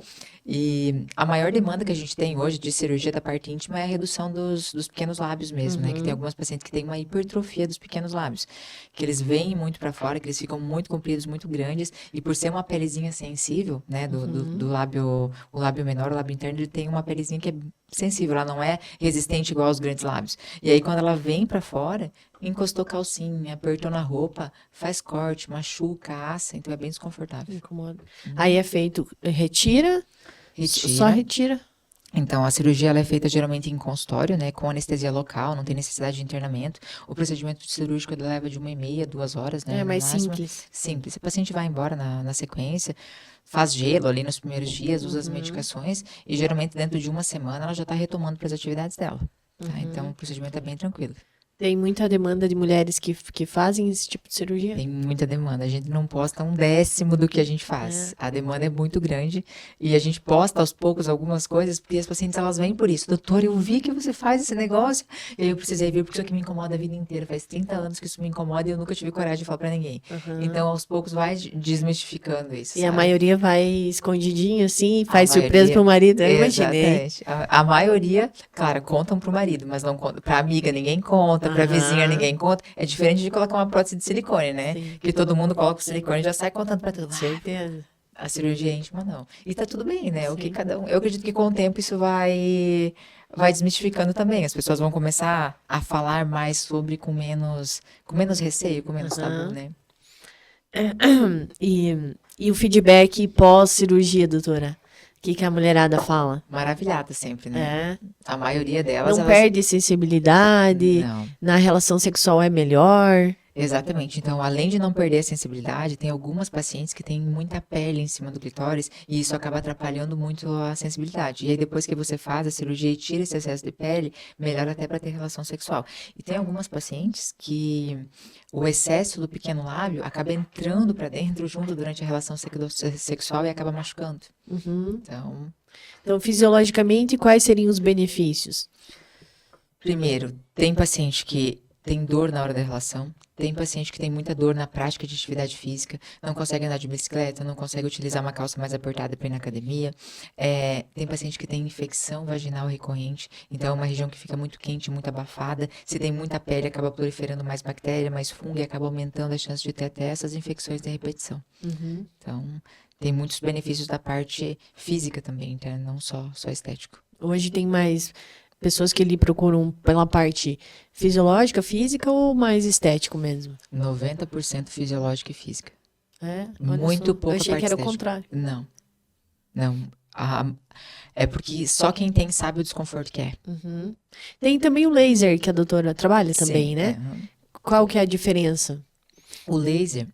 E a maior demanda que a gente tem hoje de cirurgia da parte íntima é a redução dos pequenos lábios mesmo, né? Que tem algumas pacientes que têm uma hipertrofia dos pequenos lábios, que eles vêm muito para fora, que eles ficam muito compridos, muito grandes, e por ser uma pelezinha sensível, né? Do lábio, o lábio menor, o lábio interno, ele tem uma pelezinha que é sensível, ela não é resistente igual aos grandes lábios. E aí, quando ela vem para fora, encostou calcinha, apertou na roupa, faz corte, machuca, assa, então é bem desconfortável. Incomoda. Aí é feito, retira. Só retira. Então, a cirurgia ela é feita geralmente em consultório, né, com anestesia local, não tem necessidade de internamento. O procedimento cirúrgico ele leva de 1h30 a 2 horas, né? É mais máximo. simples. Simples. O paciente vai embora na sequência, faz gelo ali nos primeiros dias, usa as medicações e geralmente dentro de uma semana ela já está retomando para as atividades dela. Tá? Então, o procedimento é bem tranquilo. Tem muita demanda de mulheres que fazem esse tipo de cirurgia? Tem muita demanda. A gente não posta 1/10 do que a gente faz. A demanda é muito grande e a gente posta aos poucos algumas coisas porque as pacientes elas vêm por isso. Doutor, eu vi que você faz esse negócio e aí eu precisei vir porque isso aqui me incomoda a vida inteira. Faz 30 anos que isso me incomoda e eu nunca tive coragem de falar pra ninguém. Então, aos poucos vai desmistificando isso, E sabe? a maioria vai escondidinho assim, faz surpresa pro marido. Eu imaginei. Exatamente. A maioria, claro, contam pro marido, mas não contam. Pra amiga ninguém conta, pra vizinha ninguém conta. É diferente de colocar uma prótese de silicone, né? Sim. Que todo mundo coloca o silicone e já sai contando pra todo mundo. Certeza. A cirurgia íntima, não. E tá tudo bem, né? O que cada um... Eu acredito que com o tempo isso vai desmistificando também. As pessoas vão começar a falar mais sobre com menos receio, com menos tabu, né? E o feedback pós-cirurgia, doutora? O que a mulherada fala? Maravilhada sempre, né? A maioria Não delas... perde sensibilidade? Não. Na relação sexual é melhor? Exatamente. Então, além de não perder a sensibilidade, tem algumas pacientes que têm muita pele em cima do clitóris e isso acaba atrapalhando muito a sensibilidade. E aí, depois que você faz a cirurgia e tira esse excesso de pele, melhora até para ter relação sexual. E tem algumas pacientes que o excesso do pequeno lábio acaba entrando para dentro junto durante a relação sexual e acaba machucando. Então, fisiologicamente, quais seriam os benefícios? Primeiro, tem paciente que tem dor na hora da relação. Tem paciente que tem muita dor na prática de atividade física, não consegue andar de bicicleta, não consegue utilizar uma calça mais apertada para ir na academia. Tem paciente que tem infecção vaginal recorrente, então é uma região que fica muito quente, muito abafada. Se tem muita pele, acaba proliferando mais bactéria, mais fungo e acaba aumentando a chance de ter até essas infecções de repetição. Então, tem muitos benefícios da parte física também, tá? Não só estético. Hoje tem mais pessoas que lhe procuram pela parte fisiológica, física ou mais estético mesmo? 90% fisiológica e física. Muito pouco. Eu achei que era o estética. contrário. Não. É porque só quem tem sabe o desconforto que é. Tem também o laser que a doutora trabalha também, Sim, né? Qual que é a diferença? O laser,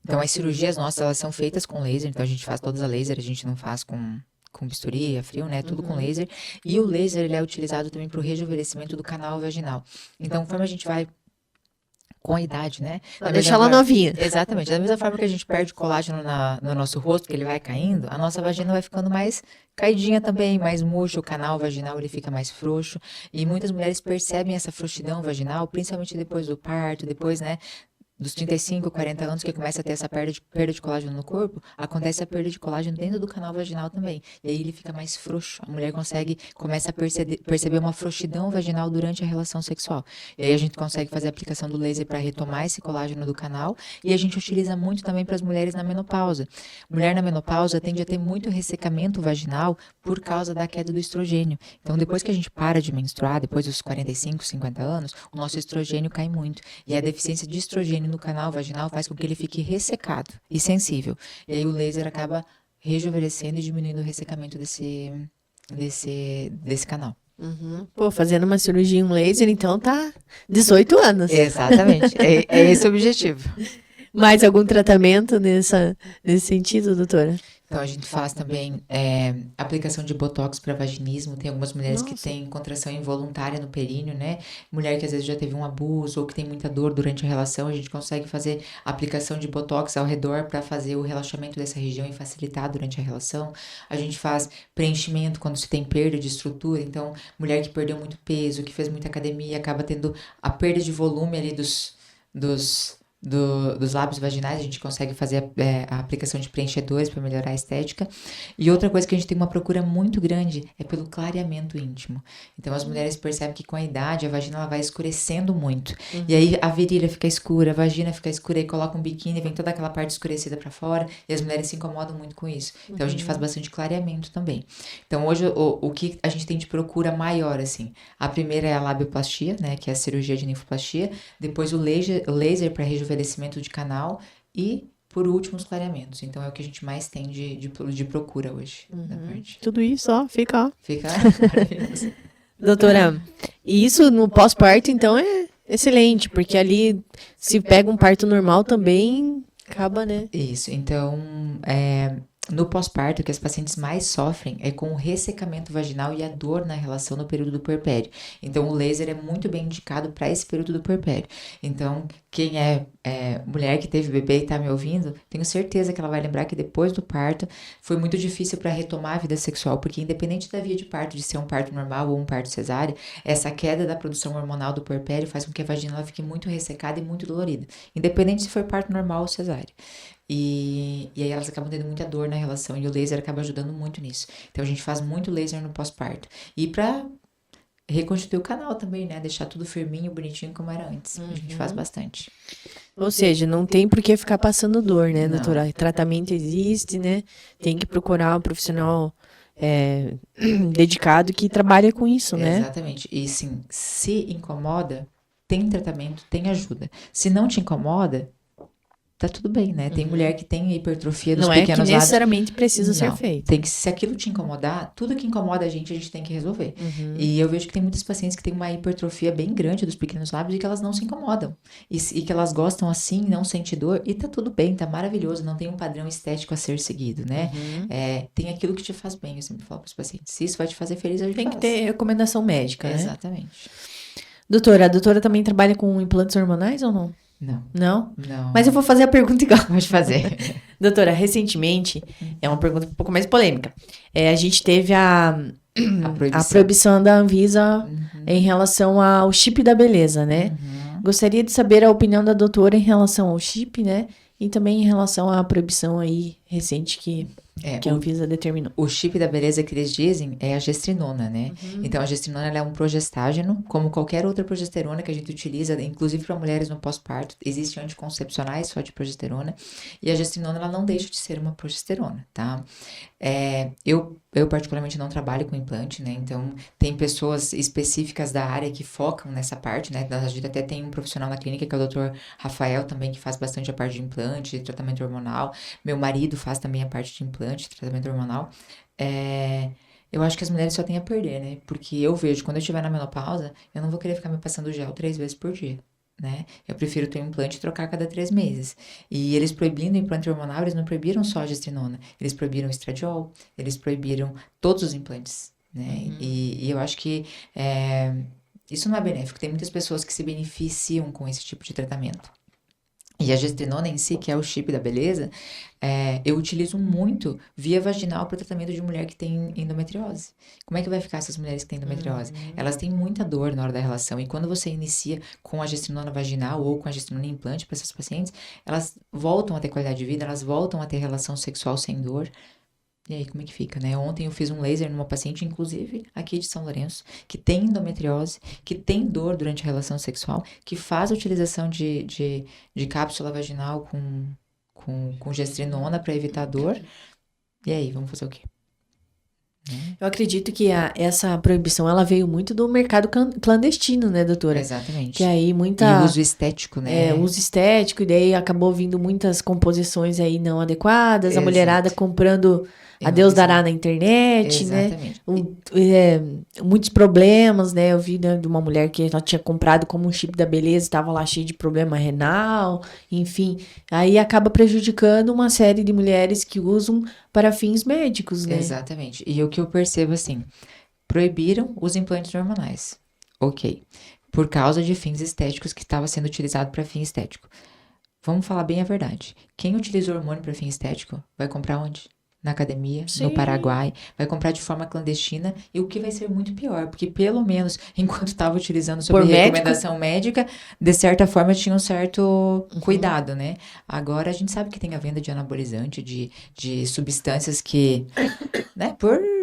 então as cirurgias nossas, elas são feitas com laser, então a gente faz todas a laser, a gente não faz com bisturi, a frio, né? Tudo com laser. E o laser, ele é utilizado também para o rejuvenescimento do canal vaginal. Então, conforme a gente vai com a idade, né? Deixa ela novinha. Exatamente. Da mesma forma que a gente perde colágeno no nosso rosto, que ele vai caindo, a nossa vagina vai ficando mais caidinha também, mais murcha, o canal vaginal ele fica mais frouxo. E muitas mulheres percebem essa frouxidão vaginal, principalmente depois do parto, depois, né? dos 35, 40 anos, que começa a ter essa perda de colágeno no corpo, acontece a perda de colágeno dentro do canal vaginal também. E aí ele fica mais frouxo. A mulher começa a perceber uma frouxidão vaginal durante a relação sexual. E aí a gente consegue fazer a aplicação do laser para retomar esse colágeno do canal. E a gente utiliza muito também para as mulheres na menopausa. Mulher na menopausa tende a ter muito ressecamento vaginal por causa da queda do estrogênio. Então, depois que a gente para de menstruar, depois dos 45, 50 anos, o nosso estrogênio cai muito. E a deficiência de estrogênio no canal vaginal faz com que ele fique ressecado e sensível. E aí o laser acaba rejuvenescendo e diminuindo o ressecamento desse canal. Pô, fazendo uma cirurgia em laser, então tá 18 anos. Exatamente. É esse o objetivo. Mais algum tratamento nesse sentido, doutora? Então, a gente faz também aplicação de botox para vaginismo. Tem algumas mulheres que têm contração involuntária no períneo, né? Mulher que às vezes já teve um abuso ou que tem muita dor durante a relação, a gente consegue fazer aplicação de botox ao redor para fazer o relaxamento dessa região e facilitar durante a relação. A gente faz preenchimento quando se tem perda de estrutura. Então, mulher que perdeu muito peso, que fez muita academia, acaba tendo a perda de volume ali dos lábios vaginais, a gente consegue fazer a aplicação de preenchedores para melhorar a estética. E outra coisa que a gente tem uma procura muito grande é pelo clareamento íntimo. Então as mulheres percebem que com a idade a vagina ela vai escurecendo muito. E aí a virilha fica escura, a vagina fica escura, e coloca um biquíni, vem toda aquela parte escurecida para fora, e as mulheres se incomodam muito com isso. Então a gente faz bastante clareamento também. Então hoje o que a gente tem de procura maior, assim, a primeira é a labioplastia, né, que é a cirurgia de ninfoplastia, depois o laser para rejuvenescimento de canal e, por último, os clareamentos. Então, é o que a gente mais tem de procura hoje. Da parte. Tudo isso, ó, fica maravilhoso. Doutora, e isso no pós-parto, então, é excelente, porque ali, se pega um parto normal também, acaba, né? Isso. Então, no pós-parto, o que as pacientes mais sofrem é com o ressecamento vaginal e a dor na relação no período do puerpério. Então, o laser é muito bem indicado para esse período do puerpério. Então, quem é mulher que teve bebê e está me ouvindo, tenho certeza que ela vai lembrar que depois do parto foi muito difícil para retomar a vida sexual, porque independente da via de parto, de ser um parto normal ou um parto cesárea, essa queda da produção hormonal do puerpério faz com que a vagina ela fique muito ressecada e muito dolorida, independente se for parto normal ou cesárea. E aí elas acabam tendo muita dor na relação e o laser acaba ajudando muito nisso. Então a gente faz muito laser no pós-parto. E pra reconstituir o canal também, né? Deixar tudo firminho, bonitinho como era antes. A gente faz bastante. Ou seja, não tem por que ficar passando dor, né, Não. doutora? Tratamento existe, né? Tem que procurar um profissional dedicado que trabalha com isso, né? Exatamente. E sim, se incomoda, tem tratamento, tem ajuda. Se não te incomoda, tá tudo bem, né? Tem mulher que tem hipertrofia dos Não é pequenos que lábios. necessariamente precisa ser Não, feito. tem que, se aquilo te incomodar, tudo que incomoda a gente tem que resolver. E eu vejo que tem muitas pacientes que têm uma hipertrofia bem grande dos pequenos lábios e que elas não se incomodam. E que elas gostam assim, não sentem dor, e tá tudo bem, tá maravilhoso, não tem um padrão estético a ser seguido, né? Tem aquilo que te faz bem, eu sempre falo para os pacientes. Se isso vai te fazer feliz, a gente Tem faz. que ter recomendação médica, né? Exatamente. Doutora, a doutora também trabalha com implantes hormonais ou não? Não. Não? Não. Mas eu vou fazer a pergunta igual. Pode fazer. Doutora, recentemente, é uma pergunta um pouco mais polêmica. A gente teve a proibição da Anvisa em relação ao chip da beleza, né? Gostaria de saber a opinião da doutora em relação ao chip, né? E também em relação à proibição aí recente que a Anvisa determinou. O chip da beleza que eles dizem é a gestrinona, né? Então, a gestrinona ela é um progestágeno, como qualquer outra progesterona que a gente utiliza, inclusive para mulheres no pós-parto. Existem anticoncepcionais só de progesterona. E a gestrinona, ela não deixa de ser uma progesterona, tá? Eu particularmente não trabalho com implante, né? Então, tem pessoas específicas da área que focam nessa parte, né? A gente até tem um profissional na clínica, que é o Dr. Rafael também, que faz bastante a parte de implante, de tratamento hormonal. Meu marido faz também a parte de implante, de tratamento hormonal. Eu acho que as mulheres só têm a perder, né? Porque eu vejo, quando eu estiver na menopausa, eu não vou querer ficar me passando gel 3 vezes por dia. Né? Eu prefiro ter um implante e trocar a cada 3 meses. E eles proibindo o implante hormonal, eles não proibiram só a gestrinona. Eles proibiram o estradiol, eles proibiram todos os implantes, né? E eu acho que isso não é benéfico. Tem muitas pessoas que se beneficiam com esse tipo de tratamento. E a gestrinona em si, que é o chip da beleza, eu utilizo muito via vaginal para tratamento de mulher que tem endometriose. Como é que vai ficar essas mulheres que têm endometriose? Elas têm muita dor na hora da relação. E quando você inicia com a gestrinona vaginal ou com a gestrinona implante para essas pacientes, elas voltam a ter qualidade de vida, elas voltam a ter relação sexual sem dor. E aí, como é que fica, né? Ontem eu fiz um laser numa paciente, inclusive, aqui de São Lourenço, que tem endometriose, que tem dor durante a relação sexual, que faz a utilização de cápsula vaginal com gestrinona para evitar dor. E aí, vamos fazer o quê? Eu acredito que essa proibição, ela veio muito do mercado clandestino, né, doutora? Exatamente. Que aí muita... E uso estético, né? Uso estético, e daí acabou vindo muitas composições aí não adequadas, a mulherada comprando a Deus dará na internet, Exatamente. né? Muitos problemas, né? Eu vi, né, de uma mulher que ela tinha comprado como um chip da beleza, estava lá cheio de problema renal, enfim. Aí acaba prejudicando uma série de mulheres que usam para fins médicos, né? Exatamente. E o que eu percebo, assim, proibiram os implantes hormonais. Ok. Por causa de fins estéticos que estava sendo utilizado para fim estético. Vamos falar bem a verdade. Quem utiliza hormônio para fim estético vai comprar onde? Na academia, Sim. no Paraguai, vai comprar de forma clandestina, e o que vai ser muito pior, porque pelo menos enquanto estava utilizando sob recomendação médica, de certa forma tinha um certo cuidado, né? Agora a gente sabe que tem a venda de anabolizante, de substâncias que, né,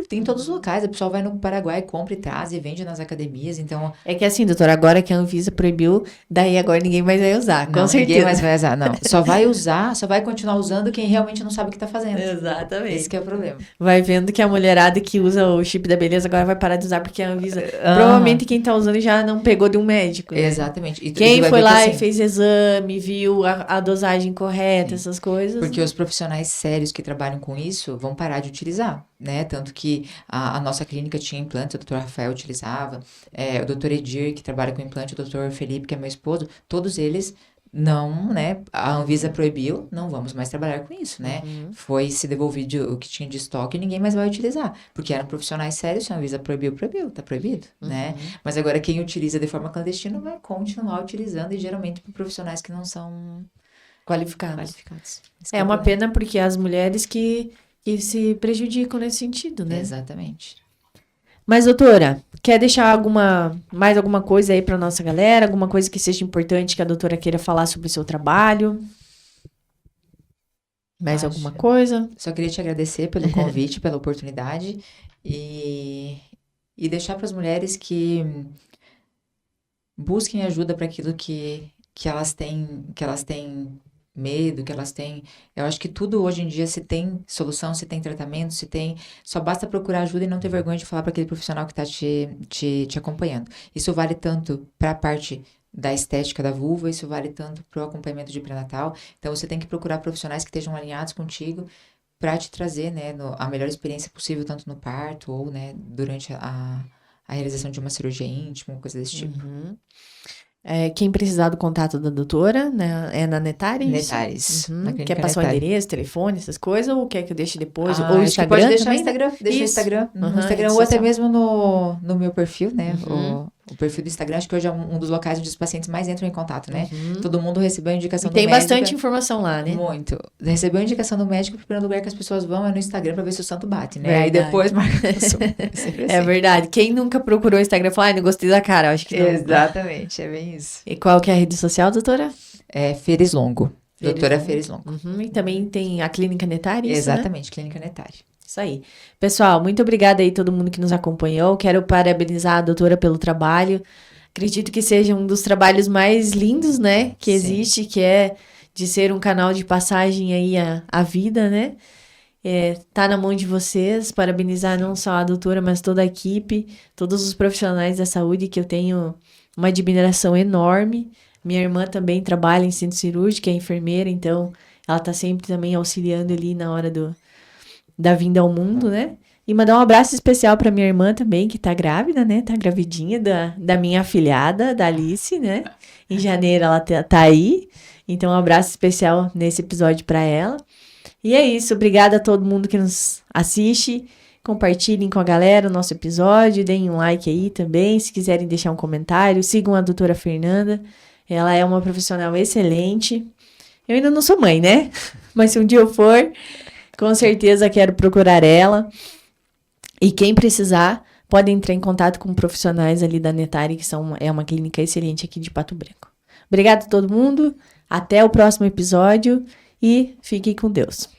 tem em todos os locais, o pessoal vai no Paraguai, compra e traz e vende nas academias, então... É que assim, doutora, agora que a Anvisa proibiu, daí agora ninguém mais vai usar, com certeza. Ninguém mais vai usar, não. Só vai usar, só vai continuar usando quem realmente não sabe o que tá fazendo. Exatamente. Esse que é o problema. Vai vendo que a mulherada que usa o chip da beleza agora vai parar de usar porque a Anvisa... Provavelmente quem tá usando já não pegou de um médico, né? Exatamente. E quem foi lá assim, e fez exame, viu a dosagem correta, essas coisas. Porque os profissionais sérios que trabalham com isso vão parar de utilizar, né? Tanto que a nossa clínica tinha implantes, o Dr. Rafael utilizava, o Dr. Edir, que trabalha com implante, o Dr. Felipe, que é meu esposo, todos eles... Não, né? A Anvisa proibiu, não vamos mais trabalhar com isso, né? Foi se devolvido o que tinha de estoque e ninguém mais vai utilizar. Porque eram profissionais sérios, se a Anvisa proibiu, tá proibido, né? Mas agora quem utiliza de forma clandestina vai continuar utilizando e geralmente por profissionais que não são qualificados. É uma pena porque as mulheres que se prejudicam nesse sentido, né? Exatamente. Mas, doutora, quer deixar mais alguma coisa aí para nossa galera? Alguma coisa que seja importante que a doutora queira falar sobre o seu trabalho? Mais alguma coisa? Só queria te agradecer pelo convite, pela oportunidade e deixar para as mulheres que busquem ajuda para aquilo que elas têm medo, que elas têm... Eu acho que tudo hoje em dia, se tem solução, se tem tratamento, só basta procurar ajuda e não ter vergonha de falar para aquele profissional que está te acompanhando. Isso vale tanto para a parte da estética da vulva, isso vale tanto para o acompanhamento de pré-natal. Então, você tem que procurar profissionais que estejam alinhados contigo para te trazer, né, a melhor experiência possível, tanto no parto ou, né, durante a realização de uma cirurgia íntima, coisa desse tipo. Quem precisar do contato da doutora, né? É na Netares? Netares. Quer passar o endereço, telefone, essas coisas? Ou quer que eu deixe depois? Ou o Instagram pode deixar também? o Instagram. Deixa o Instagram. No Instagram ou até mesmo no meu perfil, né? O perfil do Instagram, acho que hoje é um dos locais onde os pacientes mais entram em contato, né? Todo mundo recebeu a indicação do médico. Tem bastante informação lá, né? Muito. Recebeu a indicação do médico, o primeiro lugar que as pessoas vão é no Instagram pra ver se o santo bate, né? Verdade. Aí depois marca a pessoa. É verdade. Quem nunca procurou o Instagram e falou, não gostei da cara, acho que não. Exatamente, é bem isso. E qual que é a rede social, doutora? É Feres Longo. Doutora Feres Longo. E também tem a Clínica Netares, exatamente, né? Clínica Netares. Isso aí. Pessoal, muito obrigada aí todo mundo que nos acompanhou. Quero parabenizar a doutora pelo trabalho. Acredito que seja um dos trabalhos mais lindos, né? Que existe, que é de ser um canal de passagem aí à vida, né? Tá na mão de vocês. Parabenizar não só a doutora, mas toda a equipe, todos os profissionais da saúde, que eu tenho uma admiração enorme. Minha irmã também trabalha em centro cirúrgico, é enfermeira, então ela tá sempre também auxiliando ali na hora da vinda ao mundo, né? E mandar um abraço especial pra minha irmã também, que tá grávida, né? Tá gravidinha da minha afilhada, da Alice, né? Em janeiro ela tá aí. Então, um abraço especial nesse episódio pra ela. E é isso. Obrigada a todo mundo que nos assiste. Compartilhem com a galera o nosso episódio. Deem um like aí também. Se quiserem deixar um comentário, sigam a doutora Fernanda. Ela é uma profissional excelente. Eu ainda não sou mãe, né? Mas se um dia eu for, com certeza quero procurar ela. E quem precisar, pode entrar em contato com profissionais ali da Netari, que é uma clínica excelente aqui de Pato Branco. Obrigada a todo mundo. Até o próximo episódio e fiquem com Deus.